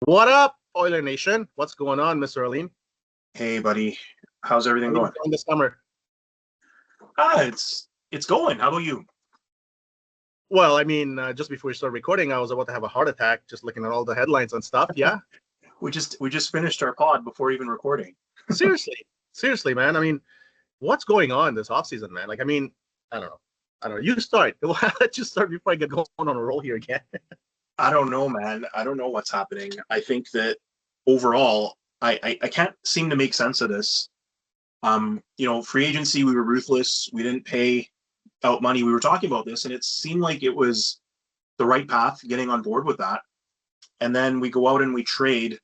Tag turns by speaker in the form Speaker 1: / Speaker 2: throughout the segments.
Speaker 1: What up, Oiler Nation? What's going on, Mr. Alim?
Speaker 2: Hey, buddy. How's everything
Speaker 1: How are you
Speaker 2: going?
Speaker 1: doing this summer?
Speaker 2: It's going. How about you?
Speaker 1: Well, I mean, just before we started recording, I was about to have a heart attack just looking at all the headlines and stuff. Yeah,
Speaker 2: We just finished our pod before even recording.
Speaker 1: seriously, seriously, man. I mean, what's going on this offseason, man? Like, I mean, I don't know. I don't know. You start. I'll let you start before I get going on a roll here again.
Speaker 2: I don't know, man. I don't know what's happening. I think that overall, I can't seem to make sense of this. Free agency, we were ruthless. We didn't pay out money. We were talking about this, and it seemed like it was the right path, getting on board with that. And then we go out and we trade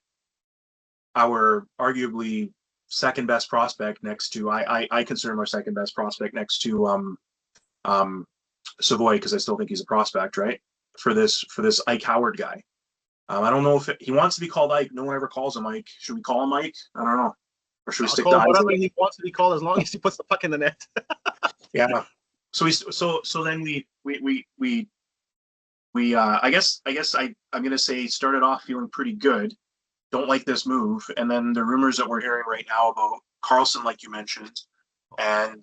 Speaker 2: our arguably second best prospect next to I consider him our second best prospect next to Savoy, because I still think he's a prospect, right? For this Ike Howard guy. I don't know if he wants to be called Ike. No one ever calls him Ike. Should we call him Ike? I don't know. Or should we
Speaker 1: I'll
Speaker 2: stick
Speaker 1: call
Speaker 2: to
Speaker 1: him
Speaker 2: Isaac?
Speaker 1: whatever he wants to be called as long as he puts the puck in the net.
Speaker 2: Yeah. So then we I'm gonna say started off feeling pretty good. Don't like this move, and then the rumors that we're hearing right now about Carlson, like you mentioned, and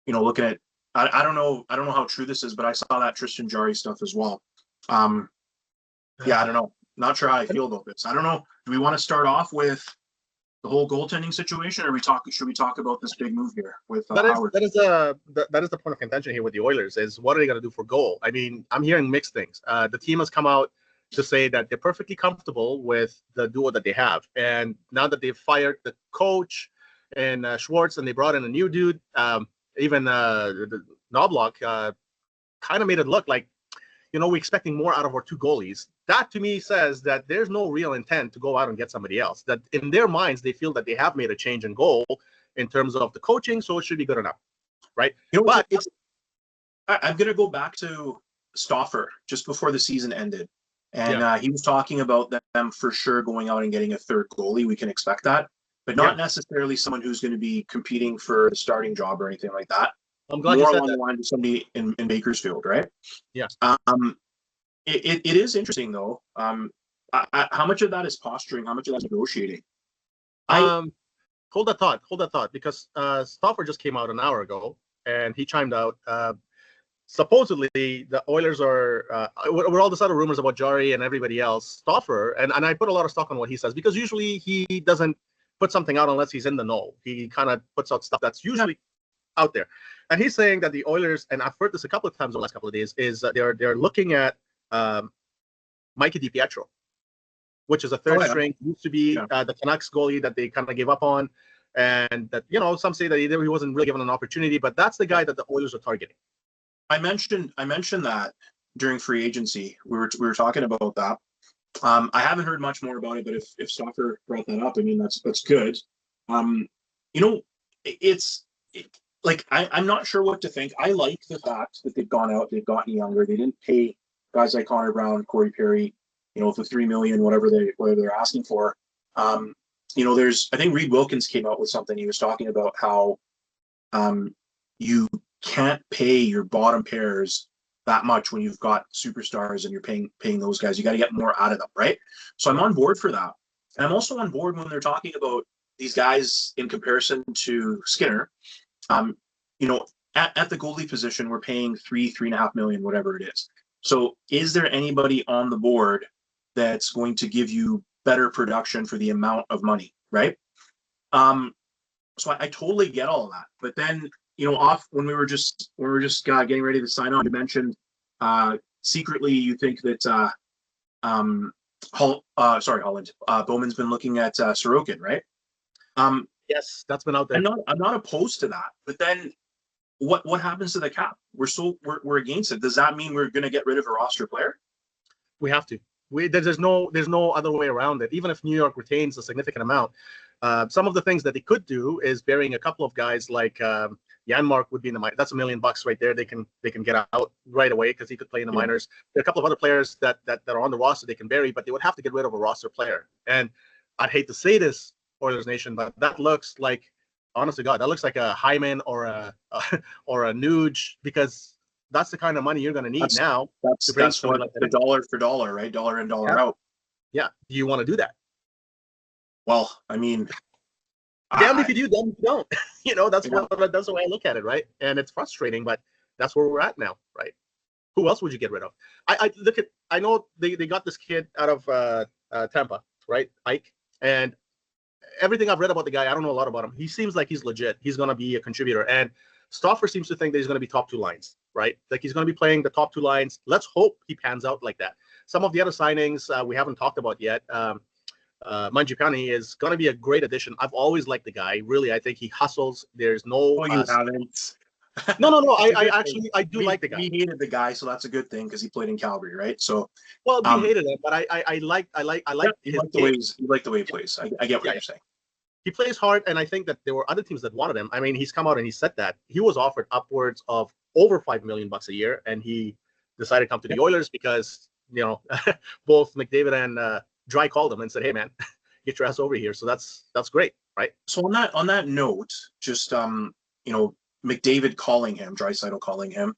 Speaker 2: looking at I don't know how true this is, but I saw that Tristan Jarry stuff as well. Yeah, I don't know. Not sure how I feel about this. I don't know. Do we want to start off with the whole goaltending situation, or should we talk about this big move here with Howard?
Speaker 1: That is the point of contention here with the Oilers is what are they going to do for goal? I mean, I'm hearing mixed things. The team has come out to say that they're perfectly comfortable with the duo that they have, and now that they've fired the coach and Schwartz and they brought in a new dude, even the Knobloch kind of made it look like we're expecting more out of our two goalies. That to me says that there's no real intent to go out and get somebody else. That in their minds, they feel that they have made a change in goal in terms of the coaching, so it should be good enough, right?
Speaker 2: But I'm going to go back to Stauffer just before the season ended. And he was talking about them for sure going out and getting a third goalie. We can expect that, but not necessarily someone who's going to be competing for the starting job or anything like that.
Speaker 1: I'm glad
Speaker 2: more
Speaker 1: you said
Speaker 2: along
Speaker 1: that.
Speaker 2: the line of somebody in Bakersfield, right?
Speaker 1: Yeah.
Speaker 2: It is interesting though. How much of that is posturing? How much of that is negotiating?
Speaker 1: Hold that thought, because Stauffer just came out an hour ago and he chimed out. Supposedly the Oilers are with all this other rumors about Jarry and everybody else. Stauffer, and I put a lot of stock on what he says, because usually he doesn't put something out unless he's in the know. He kind of puts out stuff that's usually out there. And he's saying that the Oilers, and I've heard this a couple of times over the last couple of days, is they're looking at Mikey DiPietro, which is a third string, used to be the Canucks goalie that they kind of gave up on. And that, some say that he wasn't really given an opportunity, but that's the guy that the Oilers are targeting.
Speaker 2: I mentioned that during free agency. We were talking about that. I haven't heard much more about it, but if Stauffer brought that up, I mean, that's good. I'm not sure what to think. I like the fact that they've gone out, they've gotten younger. They didn't pay guys like Connor Brown, Corey Perry, the $3 million, whatever they're asking for. I think Reed Wilkins came out with something. He was talking about how you can't pay your bottom pairs that much when you've got superstars and you're paying those guys. You got to get more out of them, right? So I'm on board for that. And I'm also on board when they're talking about these guys in comparison to Skinner. At the goalie position, we're paying $3.5 million, whatever it is. So is there anybody on the board that's going to give you better production for the amount of money, right? So I totally get all of that. But then, when we were just getting ready to sign on, you mentioned secretly you think that Holland, Bowman's been looking at Sorokin, right?
Speaker 1: Yes, that's been out there.
Speaker 2: I'm not opposed to that, but then what happens to the cap? We're against it. Does that mean we're going to get rid of a roster player?
Speaker 1: We have to. There's no other way around it. Even if New York retains a significant amount, some of the things that they could do is burying a couple of guys like Janmark would be in the minors. That's $1 million right there. They can get out right away because he could play in the minors. There are a couple of other players that are on the roster they can bury, but they would have to get rid of a roster player. And I'd hate to say this, Oilers Nation, but that looks like, honest to God, that looks like a Hyman or a Nuge, because that's the kind of money you're going to need now.
Speaker 2: That's what like the dollar for dollar, right? Dollar in, dollar out.
Speaker 1: Yeah. Do you want to do that?
Speaker 2: Well, I mean,
Speaker 1: Damn if you do, damn if you don't. That's
Speaker 2: yeah.
Speaker 1: that's the way I look at it, right? And it's frustrating, but that's where we're at now, right? Who else would you get rid of? I look at. I know they got this kid out of Tampa, right? Ike, and everything I've read about the guy, I don't know a lot about him. He seems like he's legit. He's going to be a contributor. And Stauffer seems to think that he's going to be top two lines, right? Like he's going to be playing the top two lines. Let's hope he pans out like that. Some of the other signings we haven't talked about yet. Mangiapane is going to be a great addition. I've always liked the guy. Really, I think he hustles. There's no.
Speaker 2: Oh, you haven't.
Speaker 1: No. I actually I do like the guy.
Speaker 2: We hated the guy, so that's a good thing because he played in Calgary, right? So,
Speaker 1: well, we hated him, but I like
Speaker 2: you like the way you like the way he plays. I get what you're saying.
Speaker 1: He plays hard, and I think that there were other teams that wanted him. I mean, he's come out and he said that he was offered upwards of over $5 million a year, and he decided to come to the Oilers because both McDavid and Dry called him and said, "Hey, man, get your ass over here." So that's great, right?
Speaker 2: So on that note, just McDavid calling him, Draisaitl calling him,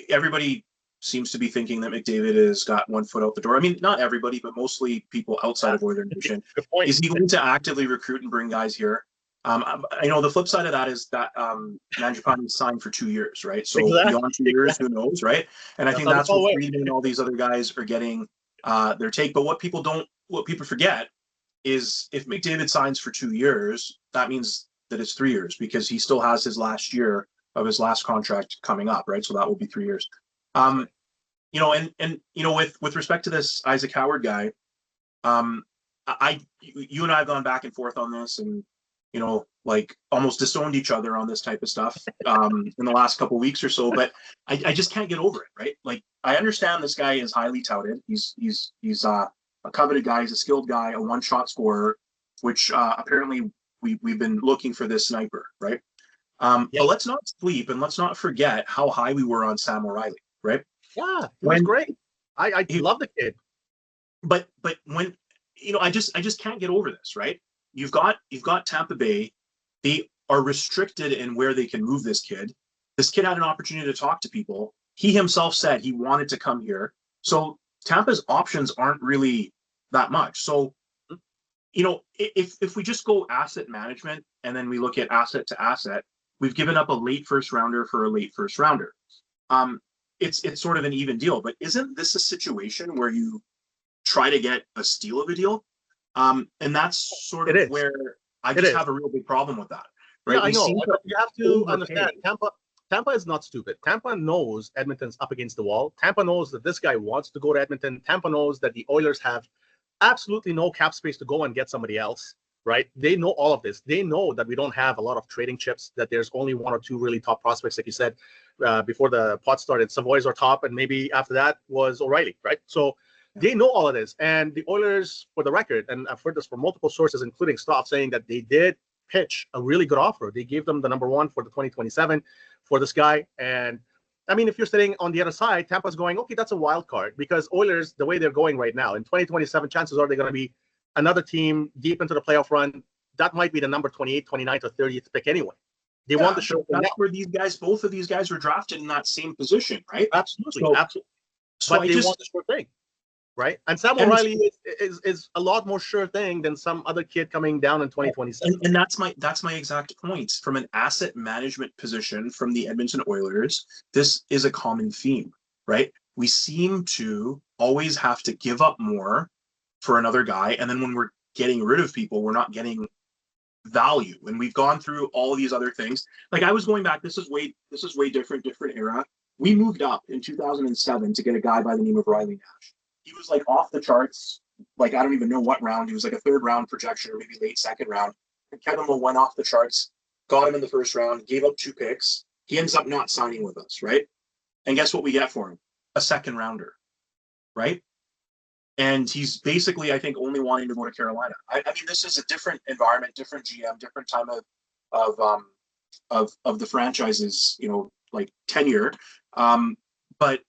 Speaker 2: everybody seems to be thinking that McDavid has got one foot out the door. I mean, not everybody, but mostly people outside of Oilers Nation.
Speaker 1: Good point.
Speaker 2: Is he going to actively recruit and bring guys here? I know the flip side of that is that Mangiapane signed for 2 years, right? So beyond 2 years, who knows, right? And I think that's what Friedman and all these other guys are getting their take. But what people forget is if McDavid signs for 2 years, that means that it's 3 years because he still has his last year of his last contract coming up, right? So that will be 3 years. With respect to this Isaac Howard guy, you and I have gone back and forth on this, and like almost disowned each other on this type of stuff in the last couple of weeks or so. But I just can't get over it, right? Like I understand this guy is highly touted. He's a coveted guy. He's a skilled guy, a one-shot scorer, which apparently we've been looking for this sniper, right? But let's not sleep and let's not forget how high we were on Sam O'Reilly, right?
Speaker 1: Yeah, he was great. I love the kid.
Speaker 2: But when I just can't get over this, right? You've got Tampa Bay. They are restricted in where they can move this kid. This kid had an opportunity to talk to people. He himself said he wanted to come here. So Tampa's options aren't really that much. So, if we just go asset management and then we look at asset to asset, we've given up a late first rounder for a late first rounder. It's sort of an even deal, but isn't this a situation where you try to get a steal of a deal? And that's sort of where I just have a real big problem with that. Right?
Speaker 1: Yeah, I know. You have to understand, Tampa is not stupid. Tampa knows Edmonton's up against the wall. Tampa knows that this guy wants to go to Edmonton. Tampa knows that the Oilers have absolutely no cap space to go and get somebody else, right? They know all of this. They know that we don't have a lot of trading chips, that there's only one or two really top prospects, like you said, before the pot started. Savoy's our top, and maybe after that was O'Reilly, right? So they know all of this. And the Oilers, for the record, and I've heard this from multiple sources, including Stoff, saying that they did pitch a really good offer. They gave them the number one for the 2027 for this guy. And I mean, if you're sitting on the other side, Tampa's going, okay, that's a wild card, because Oilers, the way they're going right now, in 2027, chances are they're going to be another team deep into the playoff run. That might be the number 28, 29th, or 30th pick anyway. They want to show
Speaker 2: that's where both of these guys were drafted in that same position, right?
Speaker 1: Absolutely, absolutely. So but they want the sure thing, right? And Sam O'Reilly is a lot more sure thing than some other kid coming down in 2027.
Speaker 2: And that's my exact point. From an asset management position from the Edmonton Oilers, this is a common theme, right? We seem to always have to give up more for another guy, and then when we're getting rid of people, we're not getting value. And we've gone through all these other things. Like I was going back, this is way different era. We moved up in 2007 to get a guy by the name of Riley Nash. He was like off the charts. Like I don't even know what round. He was like a third round projection or maybe late second round. And Kevin Lowe went off the charts, got him in the first round, gave up 2 picks. He ends up not signing with us, right? And guess what we get for him? A second rounder, right? And he's basically, I think, only wanting to go to Carolina. I mean, this is a different environment, different GM, different time of the franchise's, like tenure. But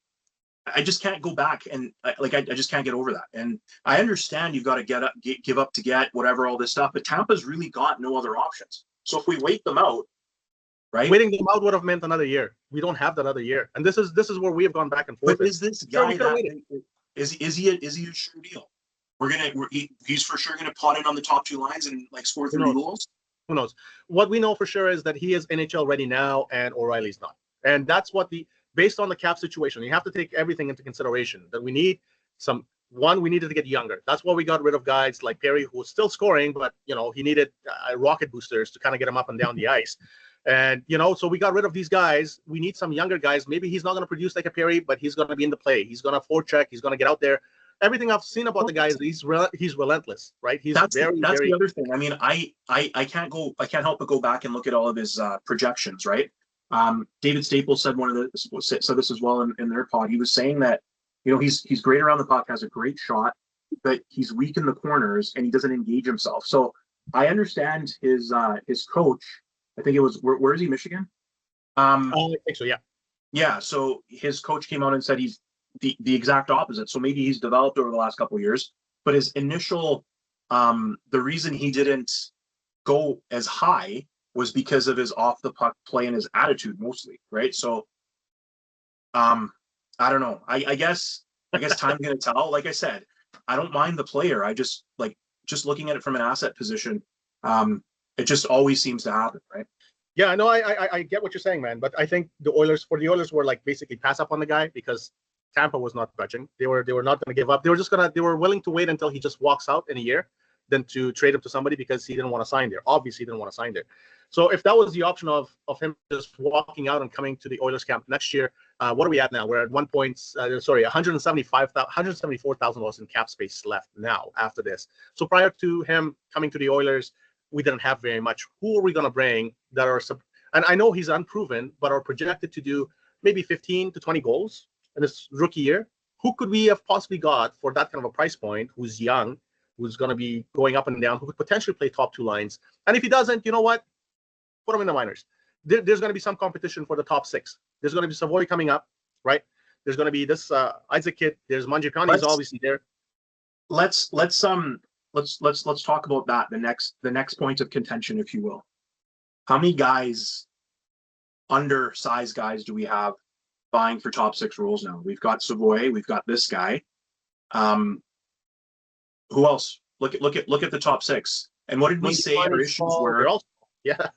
Speaker 2: I just can't go back and I just can't get over that. And I understand you've got to give up to get whatever, all this stuff, but Tampa's really got no other options. So if we wait them out, right?
Speaker 1: Waiting them out would have meant another year. We don't have that other year. And this is where we have gone back and forth.
Speaker 2: But is this guy Is he a sure deal? He's for sure gonna pot in on the top two lines and like score
Speaker 1: Who
Speaker 2: 30
Speaker 1: knows?
Speaker 2: goals.
Speaker 1: Who knows? What we know for sure is that he is NHL ready now, and O'Reilly's not. And that's what based on the cap situation, you have to take everything into consideration. That we need we needed to get younger. That's why we got rid of guys like Perry, who was still scoring, but he needed rocket boosters to kind of get him up and down the ice. And so we got rid of these guys. We need some younger guys. Maybe he's not going to produce like a Perry, but he's going to be in the play. He's going to forecheck. He's going to get out there. Everything I've seen about the guy is he's relentless, right? He's
Speaker 2: That's
Speaker 1: very
Speaker 2: the other thing. I mean, I can't help but go back and look at all of his projections, right? David Staples said said this as well in their pod. He was saying that he's great around the puck, has a great shot, but he's weak in the corners and he doesn't engage himself. So I understand his coach. I think it was where is he, Michigan?
Speaker 1: I think so, yeah.
Speaker 2: Yeah. So his coach came out and said he's the exact opposite. So maybe he's developed over the last couple of years, but his initial the reason he didn't go as high was because of his off the puck play and his attitude mostly, right? So I don't know. I guess time's gonna tell. Like I said, I don't mind the player. I just looking at it from an asset position, it just always seems to happen, right?
Speaker 1: Yeah, I know. I get what you're saying, man. But I think the Oilers were like basically pass up on the guy because Tampa was not budging. They were not going to give up. They were willing to wait until he just walks out in a year than to trade him to somebody because he didn't want to sign there. Obviously, he didn't want to sign there. So if that was the option of him just walking out and coming to the Oilers camp next year, what are we at now? We're at $174,000 in cap space left now after this. So prior to him coming to the Oilers, we didn't have very much. Who are we going to bring that are and I know he's unproven, but are projected to do maybe 15 to 20 goals in his rookie year? Who could we have possibly got for that kind of a price point, who's young, who's going to be going up and down, who could potentially play top two lines? And if he doesn't, you know what? Put him in the minors. There's going to be some competition for the top six. There's going to be Savoy coming up, right? There's going to be this Isaac kid. There's Mangiapane is obviously there.
Speaker 2: Let's talk about that. The next point of contention, if you will. How many guys, undersized guys, do we have vying for top six roles now? We've got Savoy. We've got this guy. Who else? Look at the top six. And what did we say our issues were?
Speaker 1: Yeah.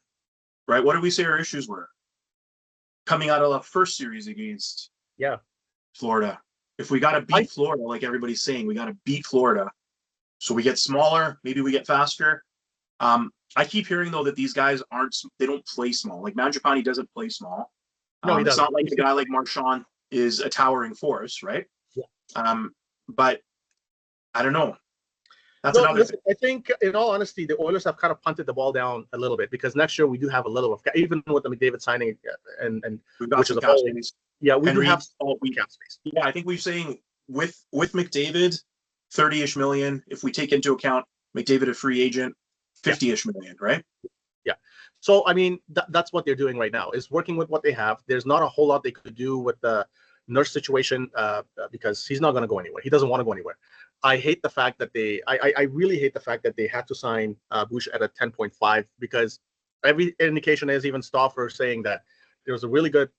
Speaker 2: Right. What did we say our issues were? Coming out of the first series against Florida. If we got to beat Florida, like everybody's saying, we got to beat Florida. So we get smaller, maybe we get faster. I keep hearing though that these guys they don't play small. Like Mangiapane doesn't play small.
Speaker 1: No, he doesn't.
Speaker 2: It's not like a guy like Marchand is a towering force, right?
Speaker 1: Yeah.
Speaker 2: But I don't know. That's another thing.
Speaker 1: I think, in all honesty, the Oilers have kind of punted the ball down a little bit because next year we do have a little of, even with the McDavid signing, and
Speaker 2: we've got some cap space.
Speaker 1: Yeah, we do have cap space.
Speaker 2: Yeah, I think we're saying with McDavid, 30-ish million. If we take into account McDavid a free agent, 50-ish million, right?
Speaker 1: Yeah. So I mean, that's what they're doing right now, is working with what they have. There's not a whole lot they could do with the Nurse situation because he's not going to go anywhere. He doesn't want to go anywhere. I hate the fact that I really hate the fact that they had to sign Bush at a 10.5 because every indication is, even Stauffer saying that there was a really good,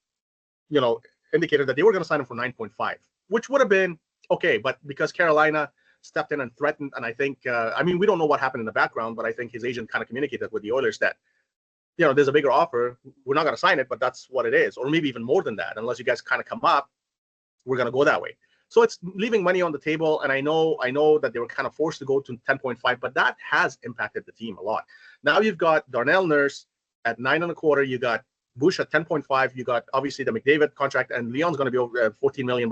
Speaker 1: indicator that they were going to sign him for 9.5, which would have been okay. But because Carolina stepped in and threatened, and I think, we don't know what happened in the background, but I think his agent kind of communicated with the Oilers that, there's a bigger offer. We're not going to sign it, but that's what it is. Or maybe even more than that. Unless you guys kind of come up, we're going to go that way. So it's leaving money on the table. And I know that they were kind of forced to go to 10.5, but that has impacted the team a lot. Now you've got Darnell Nurse at 9.25. You got Bush at 10.5. You got obviously the McDavid contract, and Leon's going to be over $14 million.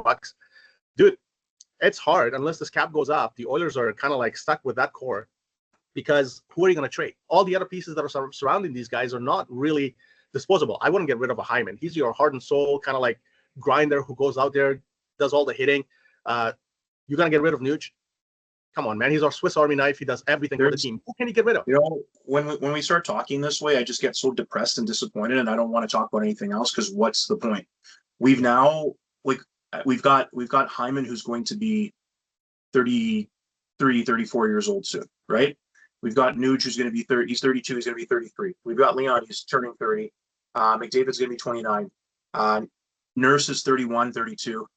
Speaker 1: Dude, it's hard unless this cap goes up. The Oilers are kind of like stuck with that core because who are you going to trade? All the other pieces that are surrounding these guys are not really disposable. I wouldn't get rid of a Hyman. He's your heart and soul kind of like grinder who goes out there, does all the hitting. You're going to get rid of Nuge? Come on, man. He's our Swiss Army knife. He does everything for the team. Who can you get rid of?
Speaker 2: When we start talking this way, I just get so depressed and disappointed, and I don't want to talk about anything else because what's the point? We've now, we've got Hyman, who's going to be 33, 34 years old soon, right? We've got Nuge, who's going to be 30. He's 32. He's going to be 33. We've got Leon, he's turning 30. McDavid's going to be 29. Nurse is 31, 32.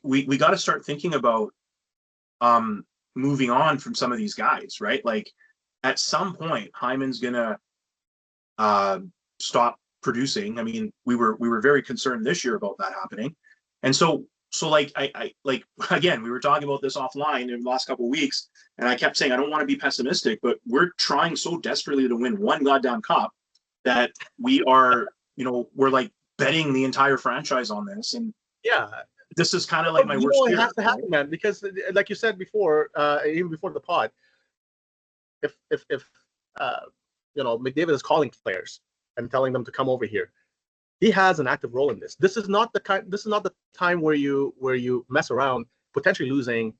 Speaker 2: we got to start thinking about moving on from some of these guys, right? Like at some point, Hyman's gonna stop producing. I mean, we were very concerned this year about that happening, and so like I like again, we were talking about this offline in the last couple of weeks, and I kept saying I don't want to be pessimistic, but we're trying so desperately to win one goddamn cup that we are, we're like betting the entire franchise on this, and
Speaker 1: Yeah.
Speaker 2: this is kind of like my worst
Speaker 1: It
Speaker 2: fear.
Speaker 1: has to happen, man, because like you said before, even before the pod, if McDavid is calling players and telling them to come over here, he has an active role in this. This is not the time where you mess around potentially losing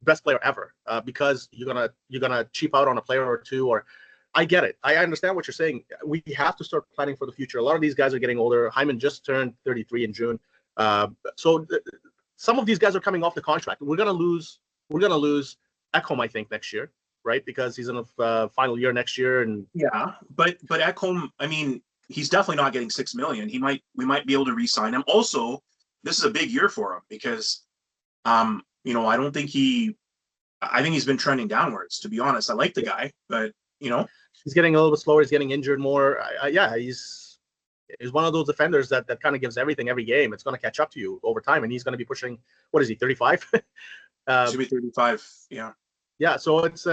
Speaker 1: best player ever because you're gonna cheap out on a player or two. Or I get it. I understand what you're saying. We have to start planning for the future. A lot of these guys are getting older. Hyman just turned 33 in June. Some of these guys are coming off the contract. We're gonna lose Ekholm, I think, next year, right? Because he's in a final year next year, and
Speaker 2: yeah, but Ekholm, I mean, he's definitely not getting $6 million. We might be able to re-sign him. Also, this is a big year for him because, I don't think I think he's been trending downwards. To be honest, I like the guy, but
Speaker 1: he's getting a little bit slower. He's getting injured more. Yeah, he's one of those defenders that kind of gives everything every game. It's going to catch up to you over time, and he's going to be pushing. What is he? 35.
Speaker 2: Should be 35. Yeah.
Speaker 1: Yeah. So it's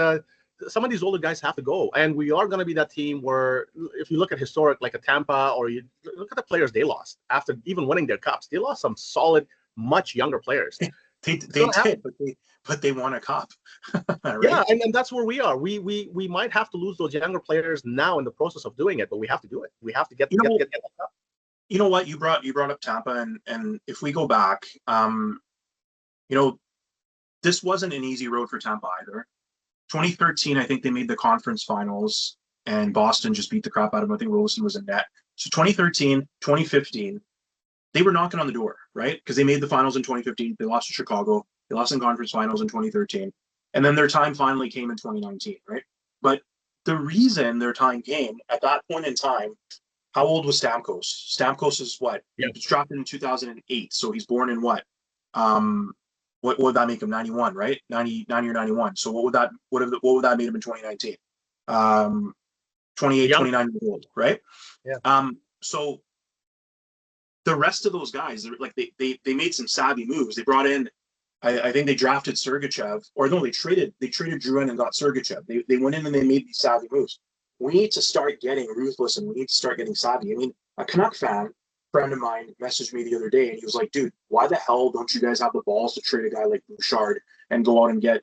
Speaker 1: some of these older guys have to go, and we are going to be that team where, if you look at historic, like a Tampa, or you look at the players they lost after even winning their cups, they lost some solid, much younger players.
Speaker 2: They did, but they won a cup. Right?
Speaker 1: Yeah, and that's where we are. We might have to lose those younger players now in the process of doing it, but we have to do it. We have to get that cup.
Speaker 2: You know what? You brought up Tampa, and if we go back, this wasn't an easy road for Tampa either. 2013, I think they made the conference finals, and Boston just beat the crap out of them. I think Rolison was in net. So 2013, 2015, they were knocking on the door, right? Because they made the finals in 2015. They lost to Chicago. They lost in conference finals in 2013. And then their time finally came in 2019, right? But the reason their time came at that point in time, how old was Stamkos? Stamkos is what?
Speaker 1: Yeah.
Speaker 2: He was drafted in 2008. So he's born in what? What would that make him? 91, right? 90 or 91. So what would that make him in 2019? 28, 29 years old, right?
Speaker 1: Yeah.
Speaker 2: So the rest of those guys, like they made some savvy moves. They brought in, I think they drafted Sergachev, or no, they traded Drouin and got Sergachev. They went in and they made these savvy moves. We need to start getting ruthless, and we need to start getting savvy. I mean, a Canuck friend of mine messaged me the other day, and he was like, dude, why the hell don't you guys have the balls to trade a guy like Bouchard and go out and get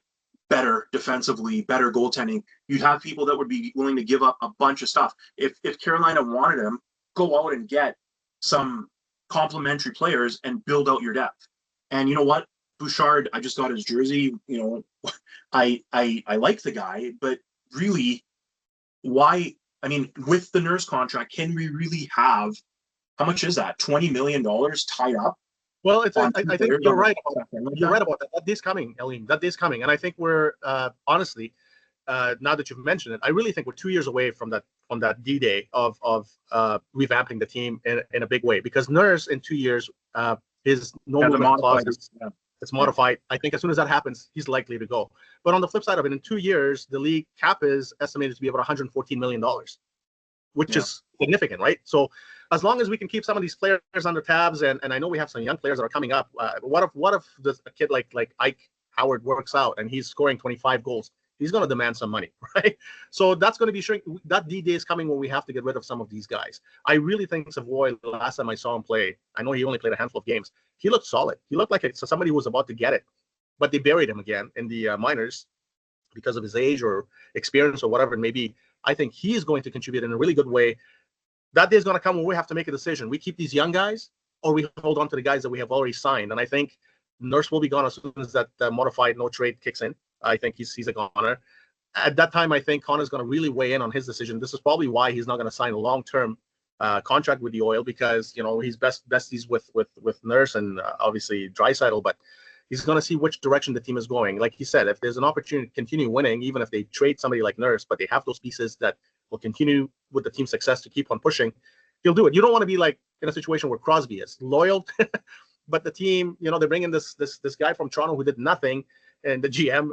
Speaker 2: better defensively, better goaltending? You'd have people that would be willing to give up a bunch of stuff. If Carolina wanted him, go out and get some complementary players and build out your depth. And you know what? Bouchard, I just got his jersey. I like the guy, but really, why? I mean, with the Nurse contract, can we really have, how much is that? $20 million tied up?
Speaker 1: Well, I think you're right. You're right about that. That day's coming, Elaine. That day's coming, and I think we're honestly, now that you've mentioned it, I really think we're 2 years away from that D-Day of revamping the team in a big way. Because Nurse in 2 years, his no movement clause it's modified. I think as soon as that happens, he's likely to go. But on the flip side of it, in 2 years, the league cap is estimated to be about $114 million, which is significant, right? So as long as we can keep some of these players under tabs, and I know we have some young players that are coming up. What if a kid like Ike Howard works out and he's scoring 25 goals? He's going to demand some money, right? So that's going to be shrink. That D-Day is coming when we have to get rid of some of these guys. I really think Savoy, the last time I saw him play, I know he only played a handful of games, he looked solid. He looked like somebody who was about to get it, but they buried him again in the minors because of his age or experience or whatever it may be. I think he is going to contribute in a really good way. That day is going to come when we have to make a decision. We keep these young guys, or we hold on to the guys that we have already signed. And I think Nurse will be gone as soon as that modified no trade kicks in. I think he's a goner. At that time, I think Connor's going to really weigh in on his decision. This is probably why he's not going to sign a long-term contract with the Oil, because he's besties with Nurse and obviously Draisaitl, but he's going to see which direction the team is going. Like he said, if there's an opportunity to continue winning, even if they trade somebody like Nurse, but they have those pieces that will continue with the team's success to keep on pushing, he'll do it. You don't want to be like in a situation where Crosby is loyal. but the team, they bring in this guy from Toronto who did nothing, and the GM,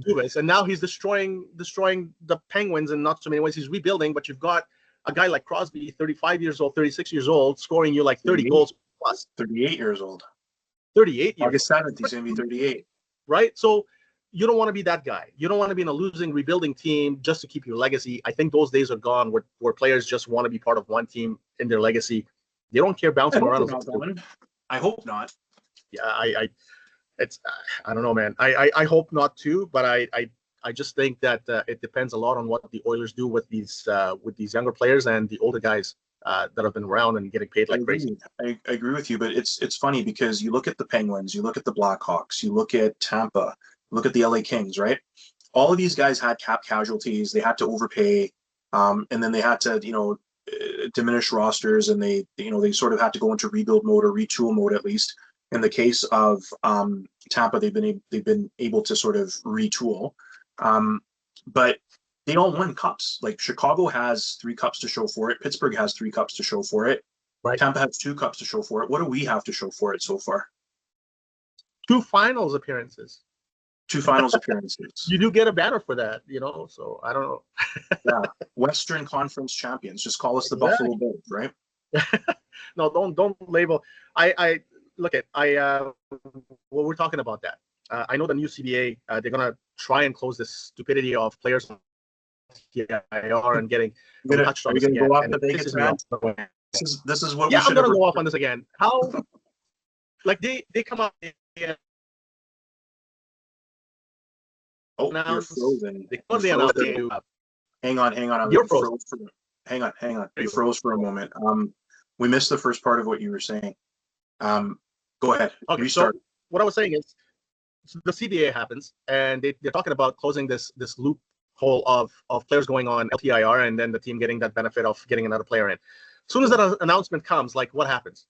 Speaker 1: Dubas, and now he's destroying the Penguins in not so many ways. He's rebuilding, but you've got a guy like Crosby, 35 years old, 36 years old, scoring you like 30 goals plus.
Speaker 2: 38 years old.
Speaker 1: 38 years
Speaker 2: August 7th, he's going to be 38.
Speaker 1: Right? So you don't want to be that guy. You don't want to be in a losing, rebuilding team just to keep your legacy. I think those days are gone where players just want to be part of one team in their legacy. They don't care bouncing around.
Speaker 2: I hope not.
Speaker 1: Yeah, I don't know, man. I hope not too, but I just think that it depends a lot on what the Oilers do with these younger players and the older guys that have been around and getting paid like crazy.
Speaker 2: I agree with you, but it's funny because you look at the Penguins, you look at the Blackhawks, you look at Tampa, look at the LA Kings, right? All of these guys had cap casualties. They had to overpay, and then they had to, diminish rosters, and they sort of had to go into rebuild mode or retool mode at least. In the case of Tampa, they've been able to sort of retool, but they all won cups. Like Chicago has 3 cups to show for it. Pittsburgh has 3 cups to show for it.
Speaker 1: Right.
Speaker 2: Tampa has 2 cups to show for it. What do we have to show for it so far?
Speaker 1: 2 finals appearances.
Speaker 2: 2 finals appearances.
Speaker 1: You do get a banner for that, so I don't know.
Speaker 2: Yeah. Western Conference champions. Just call us the Buffalo Bills, right?
Speaker 1: No, don't label. I look at well, we're talking about that. I know the new CBA, they're gonna try and close this stupidity of players on IR and getting touched on this again.
Speaker 2: Go off the Vegas man? This is what.
Speaker 1: Yeah, I'm gonna go off on this again. How, like they come up.
Speaker 2: Oh, you're frozen. Hang on.
Speaker 1: You're frozen.
Speaker 2: Hang on. You froze for a moment. We missed the first part of what you were saying. Go ahead.
Speaker 1: Okay,
Speaker 2: Restart.
Speaker 1: so what I was saying is, the CBA happens, and they're talking about closing this loophole of players going on LTIR, and then the team getting that benefit of getting another player in. As soon as that announcement comes, like what happens?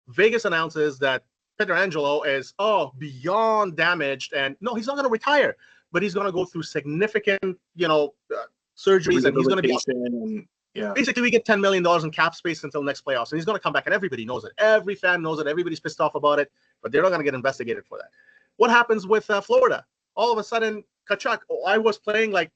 Speaker 1: Vegas announces that Pietrangelo is beyond damaged, and no, he's not going to retire, but he's going to go through significant surgeries, and he's going to be basically we get $10 million in cap space until next playoffs, and he's going to come back, and everybody knows it. Every fan knows it. Everybody's pissed off about it, but they're not going to get investigated for that. What happens with Florida? All of a sudden, Tkachuk, I was playing like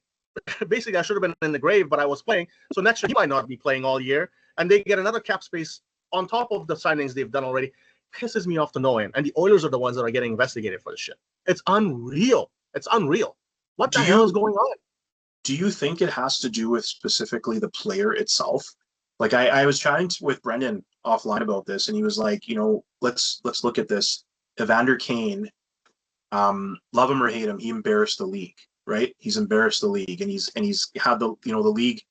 Speaker 1: basically I should have been in the grave, but I was playing. So next year he might not be playing all year, and they get another cap space on top of the signings they've done already. Pisses me off to no end. And the Oilers are the ones that are getting investigated for this shit. It's unreal. It's unreal. What the hell is going on?
Speaker 2: Do you think it has to do with specifically the player itself? Like I was chatting with Brendan offline about this, and he was like, let's look at this. Evander Kane, love him or hate him, he embarrassed the league, right? He's embarrassed the league, and he's had the the league,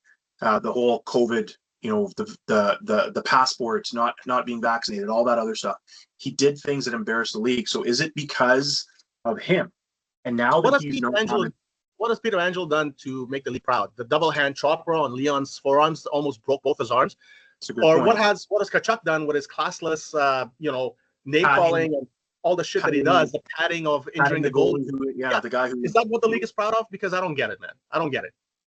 Speaker 2: the whole COVID, the passports, not being vaccinated, all that other stuff. He did things that embarrassed the league. So is it because of him? And now that
Speaker 1: what has Pietrangelo done to make the league proud? The double hand chopper on Leon's forearms almost broke both his arms. Or point. What has Tkachuk done with his classless, name calling and all the shit that he does, the padding of injuring the goalie?
Speaker 2: The guy who
Speaker 1: is that what the league is proud of? Because I don't get it, man. I don't get it.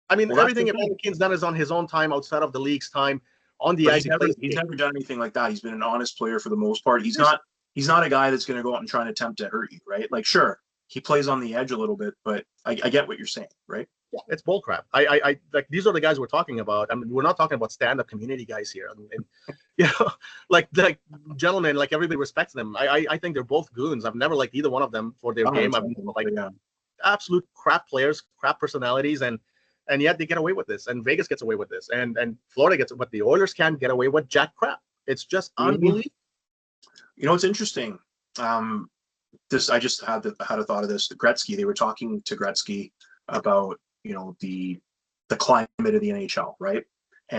Speaker 1: I mean, everything Evander Kane's done is on his own time, outside of the league's time, on the ice.
Speaker 2: He's never done anything like that. He's been an honest player for the most part. He's not a guy that's going to go out and try and attempt to hurt you, right? Like, sure, he plays on the edge a little bit, but I get what you're saying, right?
Speaker 1: Yeah, it's bullcrap. I like these are the guys we're talking about. I mean, we're not talking about stand-up community guys here. And like gentlemen, like everybody respects them. I think they're both goons. I've never liked either one of them for their game. I've absolute crap players, crap personalities, and yet they get away with this. And Vegas gets away with this, and Florida gets it, but the Oilers can't get away with jack crap. It's just unbelievable.
Speaker 2: It's interesting. I just had a thought of this. Gretzky, they were talking to Gretzky about the climate of the NHL, right?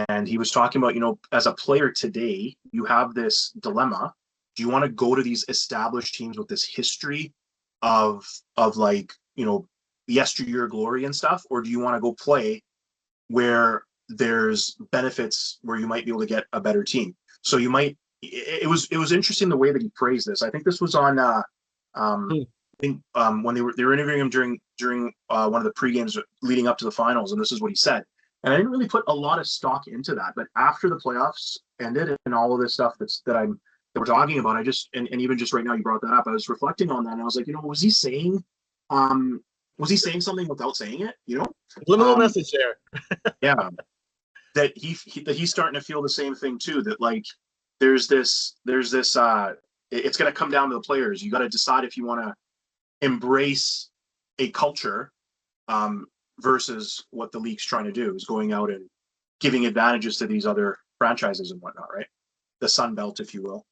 Speaker 2: And he was talking about, as a player today, you have this dilemma. Do you want to go to these established teams with this history of like, yesteryear glory and stuff, or do you want to go play where there's benefits where you might be able to get a better team? So you might. It was interesting the way that he phrased this. I think this was on when they were interviewing him during one of the pre-games leading up to the finals, and this is what he said. And I didn't really put a lot of stock into that, but after the playoffs ended and all of this stuff that that we're talking about. I just and even just right now you brought that up. I was reflecting on that, and I was like, um, was he saying something without saying it?
Speaker 1: Subliminal message there.
Speaker 2: Yeah, that that he's starting to feel the same thing too. That like there's this it's going to come down to the players. You got to decide if you want to embrace a culture versus what the league's trying to do is going out and giving advantages to these other franchises and whatnot, right? The Sun Belt, if you will.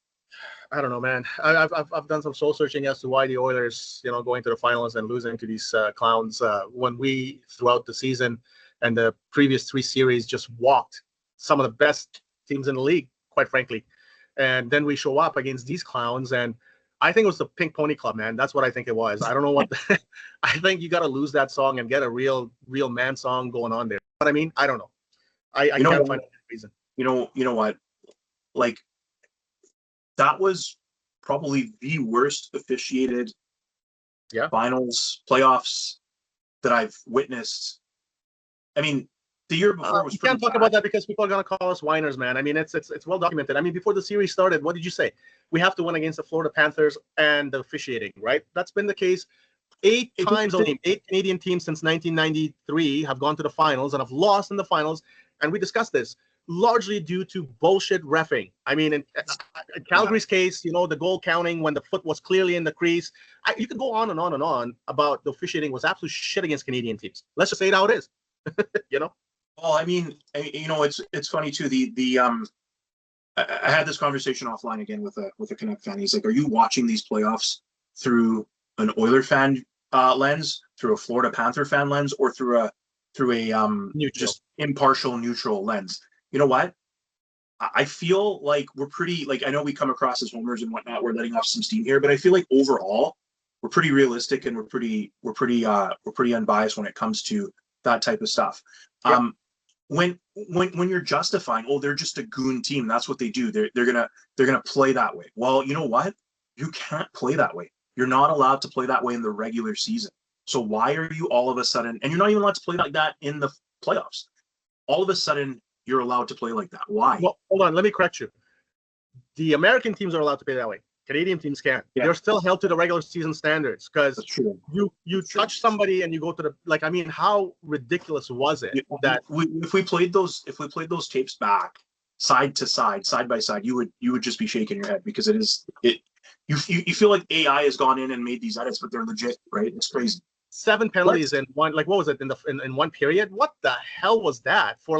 Speaker 1: I don't know, man. I've done some soul searching as to why the Oilers, going to the finals and losing to these clowns when we throughout the season and the previous 3 series just walked some of the best teams in the league, quite frankly. And then we show up against these clowns, and I think it was the Pink Pony Club, man. That's what I think it was. I don't know what. I think you got to lose that song and get a real man song going on there. But I mean, I don't know. I can't find a reason.
Speaker 2: You know what? Like, that was probably the worst officiated finals playoffs that I've witnessed. I mean, the year before was.
Speaker 1: You can't talk about that because people are gonna call us whiners, man. I mean, it's well documented. I mean, before the series started, what did you say? We have to win against the Florida Panthers and the officiating, right? That's been the case 8 times only. 8 Canadian teams since 1993 have gone to the finals and have lost in the finals, and we discussed this largely due to bullshit reffing. I mean, in Calgary's case, the goal counting when the foot was clearly in the crease. You could go on and on and on about the officiating was absolute shit against Canadian teams. Let's just say it how it is.
Speaker 2: Well, I mean, it's funny too. I had this conversation offline again with a Canuck fan. He's like, "Are you watching these playoffs through an Oiler fan lens, through a Florida Panther fan lens, or through a just impartial neutral lens?" You know what? I feel like we're pretty, like, I know we come across as homers and whatnot. We're letting off some steam here, but I feel like overall we're pretty realistic and we're pretty unbiased when it comes to that type of stuff. Yep. When you're justifying, they're just a goon team, that's what they do. They're gonna play that way. Well, you know what? You can't play that way. You're not allowed to play that way in the regular season. So why are you all of a sudden, and you're not even allowed to play like that in the playoffs. All of a sudden, you're allowed to play like that. Why?
Speaker 1: Well, hold on. Let me correct you. The American teams are allowed to play that way. Canadian teams can't. Yeah. They're still held to the regular season standards because you touch somebody and you go to the how ridiculous was it that
Speaker 2: if we played those tapes back side by side, you would just be shaking your head because you feel like AI has gone in and made these edits, but they're legit, right? It's crazy.
Speaker 1: 7 penalties in one. What was it in one period? What the hell was that for?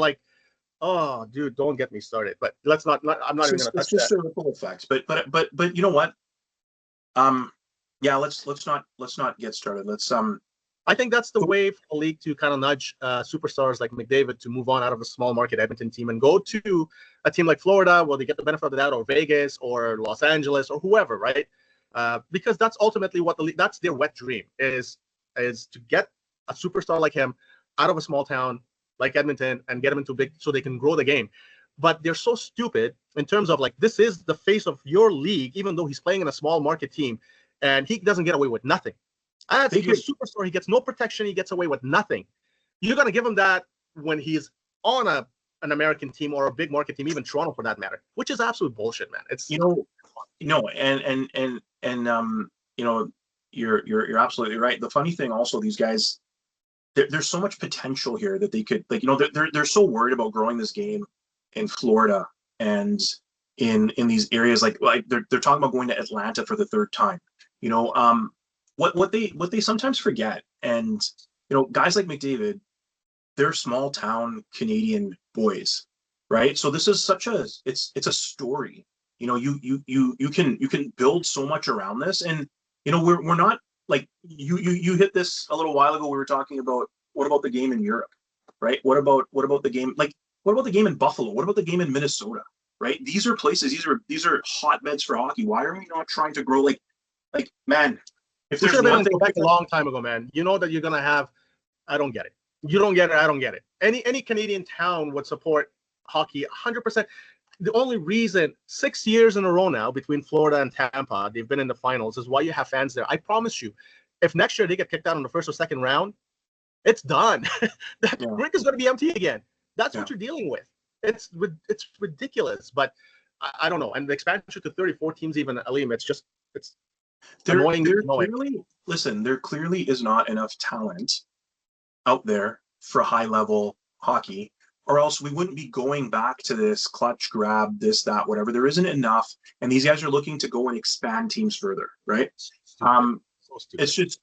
Speaker 1: Oh, dude, don't get me started. But let's not. I'm not even going to touch that. It's
Speaker 2: just a ripple effect. But you know what? Let's not get started.
Speaker 1: I think that's the way for the league to kind of nudge superstars like McDavid to move on out of a small market Edmonton team and go to a team like Florida where they get the benefit of the doubt, or Vegas, or Los Angeles, or whoever, right? Because that's ultimately what that's their wet dream is to get a superstar like him out of a small town like Edmonton and get him into big so they can grow the game. But they're so stupid in terms of this is the face of your league, even though he's playing in a small market team and he doesn't get away with nothing. As a superstar, he gets no protection. He gets away with nothing. You're going to give him that when he's on an American team or a big market team, even Toronto for that matter, which is absolute bullshit, man. It's
Speaker 2: you're absolutely right. The funny thing also, these guys, there's so much potential here that they could they're so worried about growing this game in Florida and in these areas like they're talking about going to Atlanta for the 3rd time. What they sometimes forget, and guys like McDavid, they're small town Canadian boys, right? So this is it's a story. You can build so much around this, and we're not like you hit this a little while ago. We were talking about what about the game in Europe, right? What about the game what about the game in Buffalo? What about the game in Minnesota? Right? These are places. These are hotbeds for hockey. Why are we not trying to grow? Man, if there's one thing
Speaker 1: back a long time ago, man, you know that you're gonna have. I don't get it. You don't get it. I don't get it. Any Canadian town would support hockey 100%. The only reason 6 years in a row now between Florida and Tampa, they've been in the finals, is why you have fans there. I promise you, if next year they get kicked out in the 1st or 2nd round, it's done. That rink is going to be empty again. That's what you're dealing with. It's ridiculous. But I don't know. And the expansion to 34 teams, even Aleem, it's
Speaker 2: There,
Speaker 1: annoying.
Speaker 2: there clearly, listen, there clearly is not enough talent out there for high level hockey, or else we wouldn't be going back to this clutch grab, this, that, whatever. There isn't enough, and these guys are looking to go and expand teams further, right?
Speaker 1: So stupid.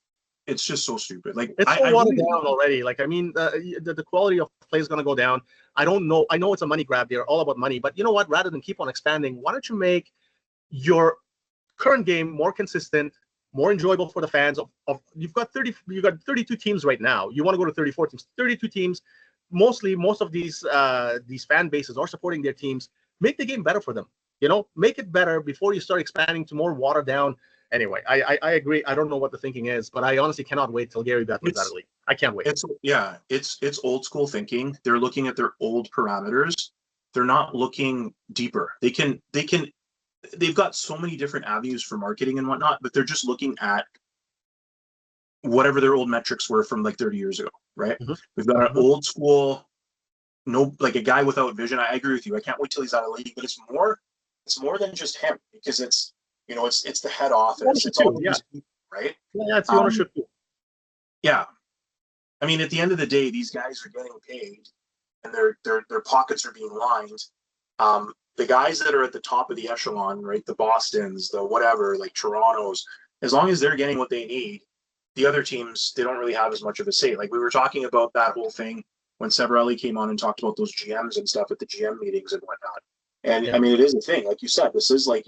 Speaker 2: It's just so stupid. Like
Speaker 1: it's so watered down already. Like, I mean, the quality of play is going to go down. I don't know. I know it's a money grab. They're all about money, but you know what? Rather than keep on expanding, why don't you make your current game more consistent, more enjoyable for the fans? You've got 32 teams right now. You want to go to 34 teams, 32 teams. Most of these fan bases are supporting their teams. Make the game better for them. Make it better before you start expanding to more watered down. Anyway, I agree. I don't know what the thinking is, but I honestly cannot wait till Gary Bettman's out of the league. I can't wait.
Speaker 2: It's old school thinking. They're looking at their old parameters. They're not looking deeper. They've got so many different avenues for marketing and whatnot, but they're just looking at whatever their old metrics were from like 30 years ago, right? Mm-hmm. We've got an old school, like a guy without vision. I agree with you. I can't wait till he's out of the league, but it's more than just him, because it's the head office. It's all these people, right?
Speaker 1: Yeah, it's the ownership too.
Speaker 2: Yeah. I mean, at the end of the day, these guys are getting paid and their pockets are being lined. The guys that are at the top of the echelon, right? The Bostons, the whatever, like Toronto's, as long as they're getting what they need, the other teams, they don't really have as much of a say. Like we were talking about that whole thing when Severelli came on and talked about those GMs and stuff at the GM meetings and whatnot. And I mean, it is a thing. Like you said, this is like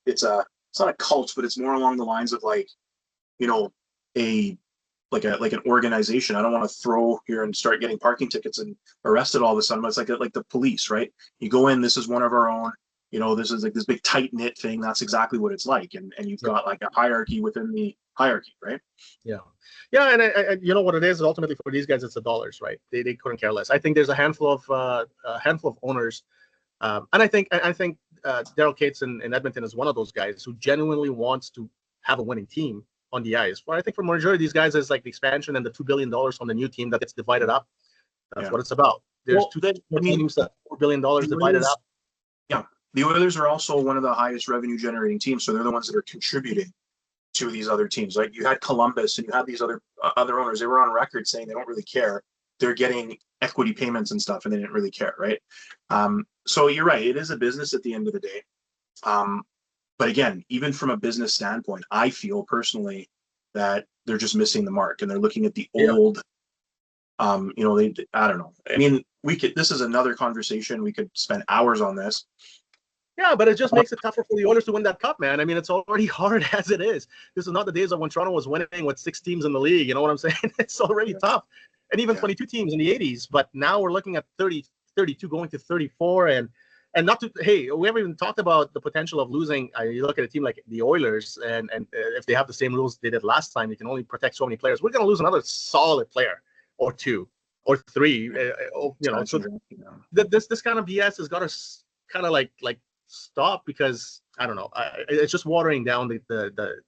Speaker 2: it's not a cult, but it's more along the lines of like, like an organization. I don't want to throw here and start getting parking tickets and arrested all of a sudden, but it's like the police, right? You go in, this is one of our own, this is like this big tight knit thing. That's exactly what it's like. And you've got like a hierarchy within the hierarchy, right?
Speaker 1: Yeah. Yeah. And I you know what it is ultimately for these guys, it's the dollars, right? They couldn't care less. I think there's a handful of owners. And I think Daryl Cates in Edmonton is one of those guys who genuinely wants to have a winning team on the ice. But I think for majority of these guys, is like the expansion and the $2 billion on the new team that gets divided up. That's what it's about. There's two teams that $4 billion divided up.
Speaker 2: Yeah, the Oilers are also one of the highest revenue generating teams, so they're the ones that are contributing to these other teams. Like you had Columbus and you had these other owners. They were on record saying they don't really care. They're getting equity payments and stuff, and they didn't really care, right? So you're right. It is a business at the end of the day. But again, even from a business standpoint, I feel personally that they're just missing the mark, and they're looking at the old. I don't know. I mean, this is another conversation. We could spend hours on this.
Speaker 1: Yeah, but it just makes it tougher for the Oilers to win that cup, man. I mean, it's already hard as it is. This is not the days of when Toronto was winning with 6 teams in the league. You know what I'm saying? It's already tough. And even 22 teams in the 80s. But now we're looking at 30, 32 going to 34. And not to, hey, we haven't even talked about the potential of losing. You look at a team like the Oilers, and if they have the same rules they did last time, you can only protect so many players. We're going to lose another solid player or 2 or 3. So this kind of BS has got to kind of like stop, because I don't know. It's just watering down the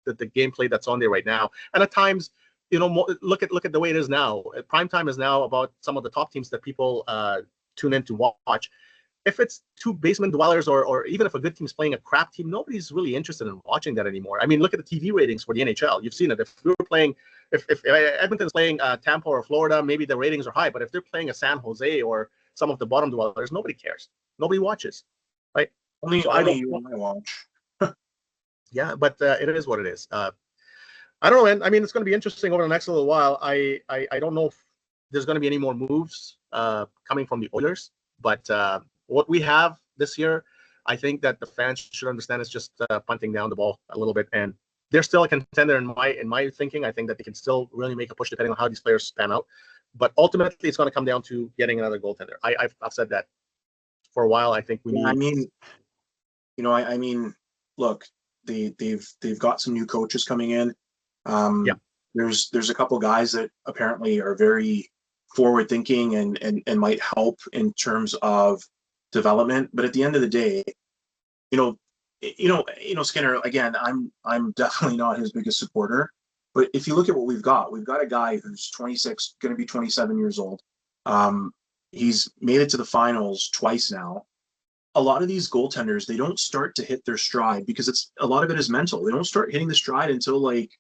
Speaker 1: gameplay that's on there right now. And at times, look at the way it is now. Prime time is now about some of the top teams that people tune in to watch. If it's 2 basement dwellers, or even if a good team's playing a crap team, nobody's really interested in watching that anymore. I mean, look at the TV ratings for the NHL. You've seen it. If we were playing, if Edmonton's playing Tampa or Florida, maybe the ratings are high. But if they're playing a San Jose or some of the bottom dwellers, nobody cares. Nobody watches, right?
Speaker 2: Only you and I watch.
Speaker 1: Yeah, but it is what it is. I don't know, man. I mean, it's going to be interesting over the next little while. I don't know if there's going to be any more moves coming from the Oilers, but what we have this year, I think that the fans should understand, is just punting down the ball a little bit, and they're still a contender in my thinking. I think that they can still really make a push depending on how these players pan out, but ultimately it's going to come down to getting another goaltender. I've said that for a while. I think we need.
Speaker 2: I mean, look, they've got some new coaches coming in. There's a couple guys that apparently are very forward thinking and might help in terms of development. But at the end of the day, Skinner, again, I'm definitely not his biggest supporter. But if you look at what we've got a guy who's 26, going to be 27 years old. He's made it to the finals twice now. a lot of these goaltenders, they don't start to hit their stride because it's a lot of it is mental. They don't start hitting the stride until like,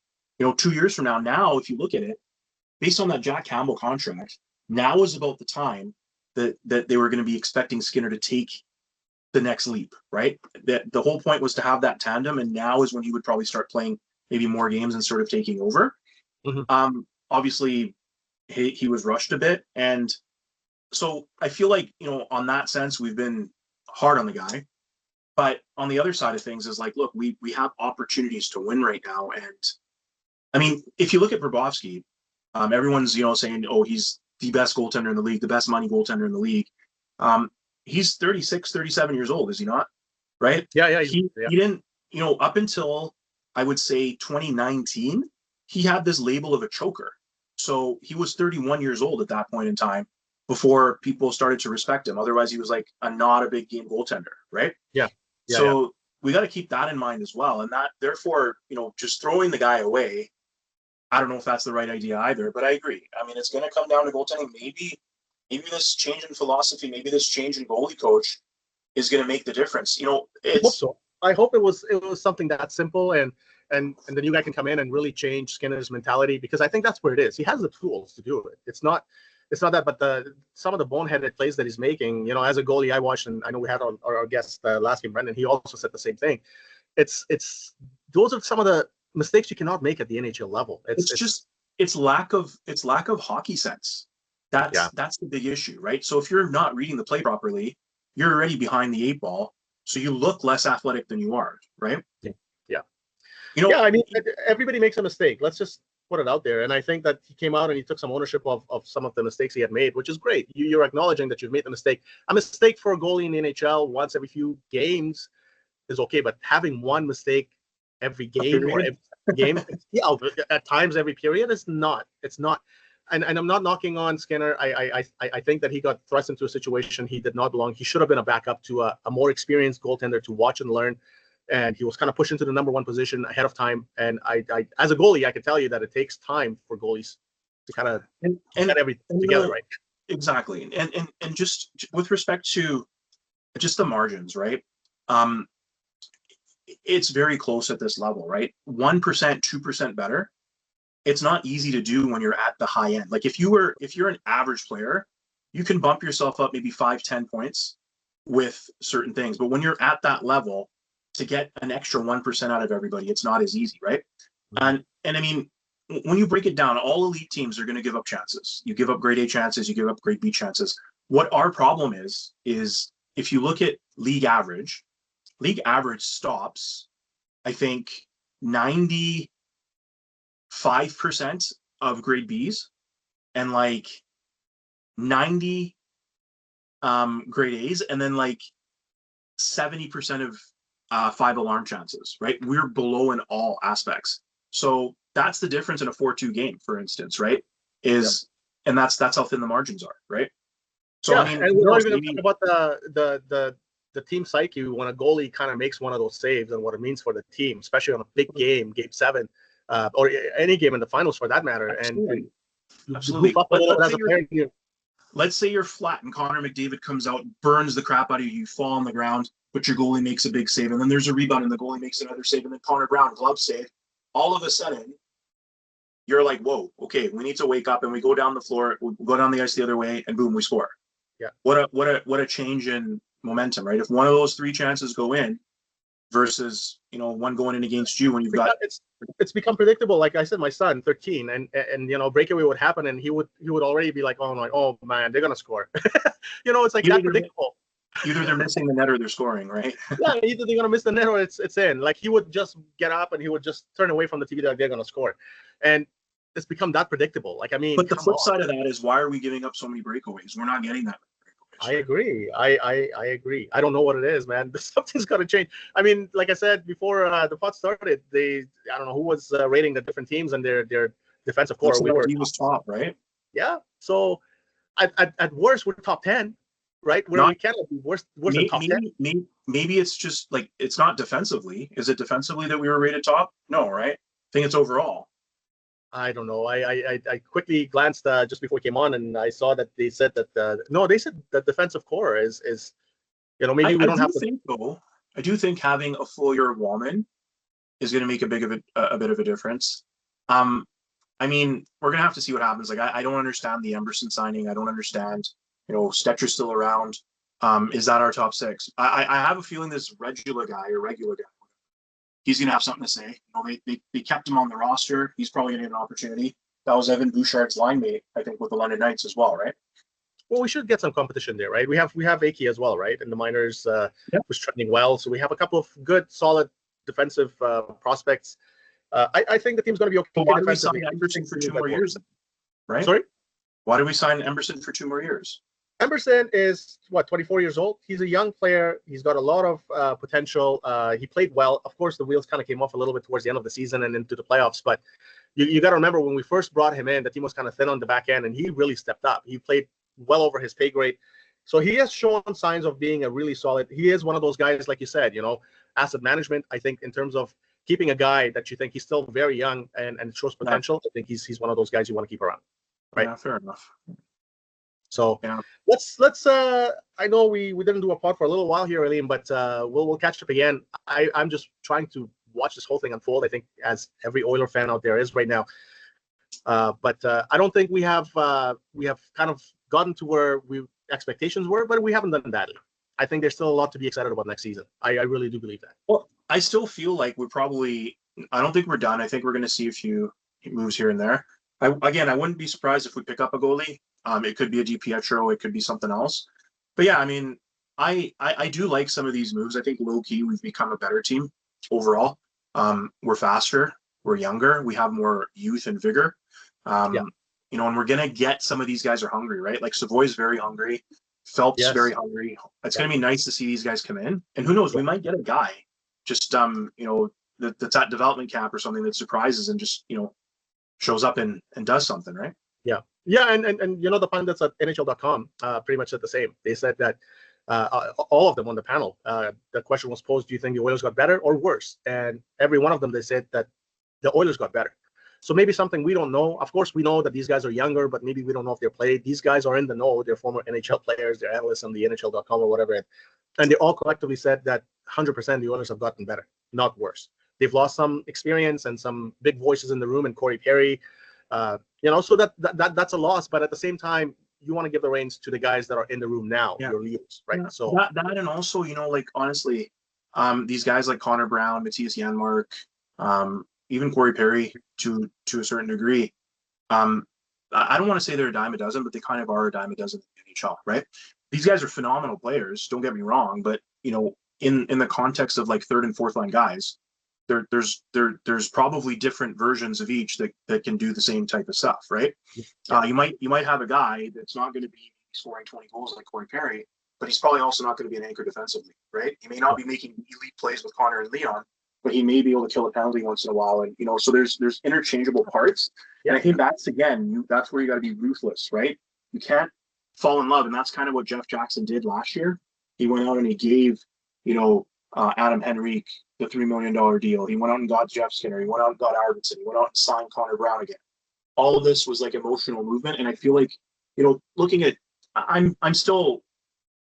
Speaker 2: 2 years from now. Now, if you look at it, based on that Jack Campbell contract, now is about the time that they were going to be expecting Skinner to take the next leap, right? That the whole point was to have that tandem, and now is when he would probably start playing maybe more games and sort of taking over. Obviously, he was rushed a bit, and so I feel like on that sense we've been hard on the guy, but on the other side of things is like, look, we have opportunities to win right now, and I mean, if you look at Bobrovsky, everyone's saying, oh, he's the best goaltender in the league, the best money goaltender in the league. He's 36, 37 years old, is he not? Right?
Speaker 1: Yeah.
Speaker 2: He didn't, up until I would say 2019, he had this label of a choker. So he was 31 years old at that point in time before people started to respect him. Otherwise, he was like not a big game goaltender, right?
Speaker 1: Yeah.
Speaker 2: So we got to keep that in mind as well. And that, therefore, just throwing the guy away, I don't know if that's the right idea either, but I agree. I mean, it's going to come down to goaltending. Maybe this change in philosophy, maybe this change in goalie coach is going to make the difference.
Speaker 1: I hope so. I hope it was something that simple, and the new guy can come in and really change Skinner's mentality, because I think that's where it is. He has the tools to do it. It's not that, but some of the boneheaded plays that he's making. As a goalie, I watched, and I know we had our guest last game, Brendan. He also said the same thing. It's those are some of the mistakes you cannot make at the NHL level.
Speaker 2: It's lack of hockey sense. That's the big issue, right? So if you're not reading the play properly, you're already behind the 8 ball, so you look less athletic than you are, right?
Speaker 1: Yeah. I mean, everybody makes a mistake. Let's just put it out there. And I think that he came out and he took some ownership of some of the mistakes he had made, which is great. You're acknowledging that you've made the mistake. A mistake for a goalie in the NHL once every few games is okay, but having one mistake every game or every game, at times every period, is not. It's not. And I'm not knocking on Skinner. I think that he got thrust into a situation he did not belong. He should have been a backup to a more experienced goaltender to watch and learn. And he was kind of pushed into the number one position ahead of time. And I as a goalie, I can tell you that it takes time for goalies to kind of get everything together, right?
Speaker 2: Exactly. And just with respect to just the margins, right? It's very close at this level, right? 1%, 2% better. It's not easy to do when you're at the high end. Like if you're an average player, you can bump yourself up maybe 5-10 points with certain things. But when you're at that level, to get an extra 1% out of everybody, it's not as easy, right? And I mean, when you break it down, all elite teams are going to give up chances. You give up grade A chances, you give up grade B chances. What our problem is if you look at league average stops, I think 95% of grade Bs and like 90 grade A's, and then like 70% of 5 alarm chances, right? We're below in all aspects. So that's the difference in a 4-2 game, for instance, right? And that's how thin the margins are, right? So I mean,
Speaker 1: and we're not even talking about the team psyche when a goalie kind of makes one of those saves and what it means for the team, especially on a big game, Game 7, or any game in the finals for that matter.
Speaker 2: Absolutely.
Speaker 1: And
Speaker 2: Absolutely.
Speaker 1: But
Speaker 2: let's say you're flat and Connor McDavid comes out, burns the crap out of you fall on the ground, but your goalie makes a big save, and then there's a rebound and the goalie makes another save, and then Connor Brown glove save. All of a sudden, you're like, whoa, okay, we need to wake up, and we go down the floor, we go down the ice the other way, and boom, we score.
Speaker 1: Yeah.
Speaker 2: What a change in momentum, right? If one of those 3 chances go in versus one going in against you when you've got
Speaker 1: it's become predictable. Like I said, my son 13, and breakaway would happen, and he would already be like, oh man, they're gonna score. It's like that predictable.
Speaker 2: Either they're missing the net or they're scoring, right?
Speaker 1: Yeah, either they're gonna miss the net or it's in. Like he would just get up and he would just turn away from the TV like they're gonna score, and it's become that predictable. Like I mean,
Speaker 2: but the flip side of that is, why are we giving up so many breakaways? We're not getting that.
Speaker 1: I agree. I agree. I don't know what it is, man. Something's got to change. I mean, like I said before the pod started, I don't know who was rating the different teams and their defensive core.
Speaker 2: He was top, right?
Speaker 1: Yeah. So at worst, we're top 10, right? We cannot be worse than top 10.
Speaker 2: Maybe it's just like, it's not defensively. Is it defensively that we were rated top? No, right? I think it's overall.
Speaker 1: I don't know. I quickly glanced just before we came on, and I saw that they said that they said the defensive core is Maybe we
Speaker 2: I
Speaker 1: don't
Speaker 2: do
Speaker 1: have to.
Speaker 2: think though, I do think having a full year of Wallman is going to make a bit of a difference. Um, I mean, we're gonna have to see what happens. Like, I don't understand the Emerson signing. I don't understand. Stetcher's still around. Is that our top six? I have a feeling this regular guy, he's gonna have something to say. They kept him on the roster. He's probably gonna get an opportunity. That was Evan Bouchard's line mate, I think, with the London Knights as well, right?
Speaker 1: Well, we should get some competition there, right? We have Aki as well, right? And the minors
Speaker 2: Yep.
Speaker 1: was trending well, so we have a couple of good, solid defensive prospects. I think the team's going to be okay
Speaker 2: But why do we
Speaker 1: defensively.
Speaker 2: sign Emerson for 2 more years, then? Right?
Speaker 1: Sorry?
Speaker 2: Why do we sign Emerson for 2 more years?
Speaker 1: Emerson is 24 years old. He's a young player. He's got a lot of potential. He played well. Of course, the wheels kind of came off a little bit towards the end of the season and into the playoffs. But you got to remember when we first brought him in, the team was kind of thin on the back end, and he really stepped up. He played well over his pay grade. So he has shown signs of being a really solid. He is one of those guys, like you said, asset management. I think in terms of keeping a guy that you think he's still very young and shows potential, I think he's one of those guys you want to keep around. Right?
Speaker 2: Yeah, fair enough.
Speaker 1: So
Speaker 2: yeah.
Speaker 1: let's I know we didn't do a pod for a little while here, Eileen, but we'll catch up again. I'm just trying to watch this whole thing unfold, I think, as every Oiler fan out there is right now. But I don't think we have kind of gotten to where expectations were, but we haven't done badly. I think there's still a lot to be excited about next season. I really do believe that.
Speaker 2: Well, I still feel like I don't think we're done. I think we're going to see a few moves here and there. I wouldn't be surprised if we pick up a goalie. It could be a DiPietro, it could be something else. But yeah, I mean, I do like some of these moves. I think low key we've become a better team overall. We're faster, we're younger, we have more youth and vigor. And we're gonna get some of these guys are hungry, right? Like Savoy's very hungry, Phelps very hungry. It's gonna be nice to see these guys come in, and who knows, we might get a guy just that's at development camp or something that surprises and just shows up and does something, right?
Speaker 1: Yeah, and the pundits at NHL.com pretty much said the same. They said that all of them on the panel, the question was posed: do you think the Oilers got better or worse? And every one of them, they said that the Oilers got better. So maybe something we don't know. Of course, we know that these guys are younger, but maybe we don't know if they're played. These guys are in the know. They're former NHL players. They're analysts on the NHL.com or whatever. And they all collectively said that 100% the Oilers have gotten better, not worse. They've lost some experience and some big voices in the room, and Corey Perry. So that's a loss. But at the same time, you want to give the reins to the guys that are in the room now, your leaders, right?
Speaker 2: Yeah.
Speaker 1: So
Speaker 2: that and also, honestly, these guys like Connor Brown, Matthias Janmark, even Corey Perry to a certain degree. I don't want to say they're a dime a dozen, but they kind of are a dime a dozen in the NHL, right? These guys are phenomenal players. Don't get me wrong, but in the context of like third and fourth line guys, there's probably different versions of each that can do the same type of stuff, right? You might have a guy that's not going to be scoring 20 goals like Corey Perry, but he's probably also not going to be an anchor defensively, right? He may not be making elite plays with Connor and Leon, but he may be able to kill a penalty once in a while, and so there's interchangeable parts. And I think that's that's where you got to be ruthless, right? You can't fall in love, and that's kind of what Jeff Jackson did last year. He went out and he gave Adam Henrique the $3 million deal. He went out and got Jeff Skinner. He went out and got Arvidsson. He went out and signed Connor Brown again. All of this was like emotional movement, and I feel like looking at, I'm still,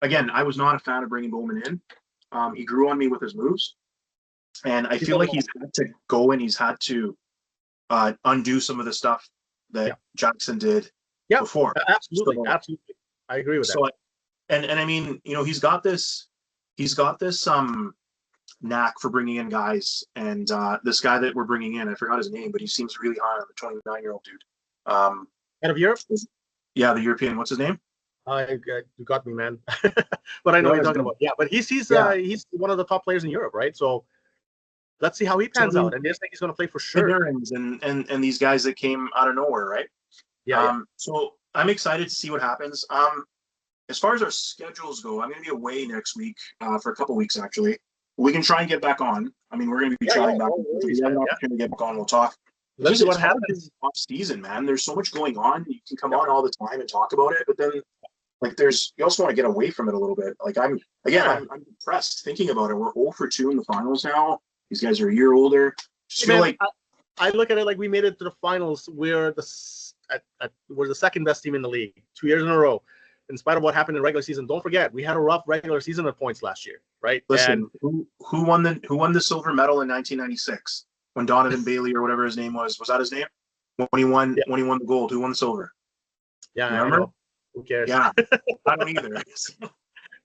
Speaker 2: again, I was not a fan of bringing Bowman in. He grew on me with his moves, and I feel like he's had to go and he's had to undo some of the stuff that Jackson did before.
Speaker 1: Absolutely. I agree with that.
Speaker 2: And I mean, he's got this knack for bringing in guys, and this guy that we're bringing in, I forgot his name, but he seems really high on the 29-year-old dude.
Speaker 1: Out of Europe?
Speaker 2: Yeah, the European. What's his name?
Speaker 1: You got me, man. But I know what you're talking about. Yeah, but he's one of the top players in Europe, right? So let's see how he pans out. And I think he's going to play for sure.
Speaker 2: And these guys that came out of nowhere, right?
Speaker 1: Yeah.
Speaker 2: So I'm excited to see what happens. As far as our schedules go, I'm going to be away next week for a couple weeks, actually. We can try and get back on. I mean, we're going to be chatting back. If we have an opportunity to get back on, we'll talk.
Speaker 1: Let's see what happens.
Speaker 2: Off season, man. There's so much going on. You can come on all the time and talk about it, but then, you also want to get away from it a little bit. I'm impressed thinking about it. We're 0 for 2 in the finals now. These guys are a year older.
Speaker 1: I look at it like we made it to the finals. We're the second best team in the league 2 years in a row. in spite of what happened in regular season, don't forget we had a rough regular season of points last year, right?
Speaker 2: Listen, who won the silver medal in 1996 when Donovan Bailey or whatever his name was that his name? When he won the gold, who won the silver?
Speaker 1: Yeah,
Speaker 2: Remember?
Speaker 1: I know. Who cares?
Speaker 2: Yeah, I don't either.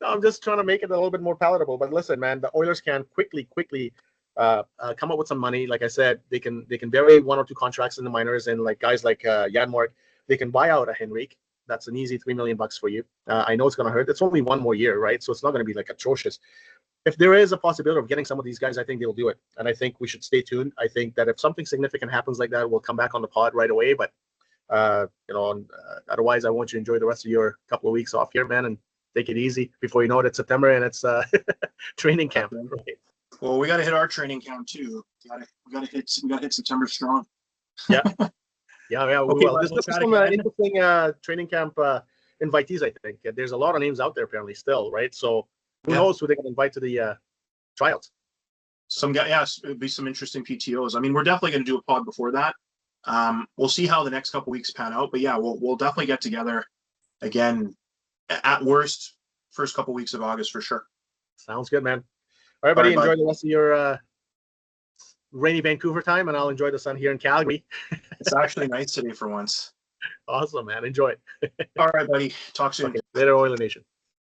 Speaker 1: No, I'm just trying to make it a little bit more palatable. But listen, man, the Oilers can quickly come up with some money. Like I said, they can vary 1 or 2 contracts in the minors, and like guys like Janmark, they can buy out a Henrique. That's an easy $3 million for you. I know it's going to hurt. It's only 1 more year, right? So it's not going to be like atrocious. If there is a possibility of getting some of these guys, I think they'll do it. And I think we should stay tuned. I think that if something significant happens like that, we'll come back on the pod right away. But otherwise, I want you to enjoy the rest of your couple of weeks off here, man, and take it easy. Before you know it, it's September and it's training camp. Right?
Speaker 2: Well, we got to hit our training camp too. We got to hit September strong.
Speaker 1: Yeah. Yeah.
Speaker 2: Okay,
Speaker 1: There's some interesting training camp invitees, I think. There's a lot of names out there apparently still, right? So who knows who they can invite to the tryouts?
Speaker 2: Some guy, it'd be some interesting PTOs. I mean, we're definitely going to do a pod before that. We'll see how the next couple weeks pan out, but yeah, we'll definitely get together again. At worst, first couple weeks of August for sure.
Speaker 1: Sounds good, man. All right, buddy. Enjoy the rest of your rainy Vancouver time, and I'll enjoy the sun here in Calgary.
Speaker 2: It's actually nice today for once.
Speaker 1: Awesome, man. Enjoy it.
Speaker 2: All right, buddy. Talk soon.
Speaker 1: Okay. Later, Oiler Nation.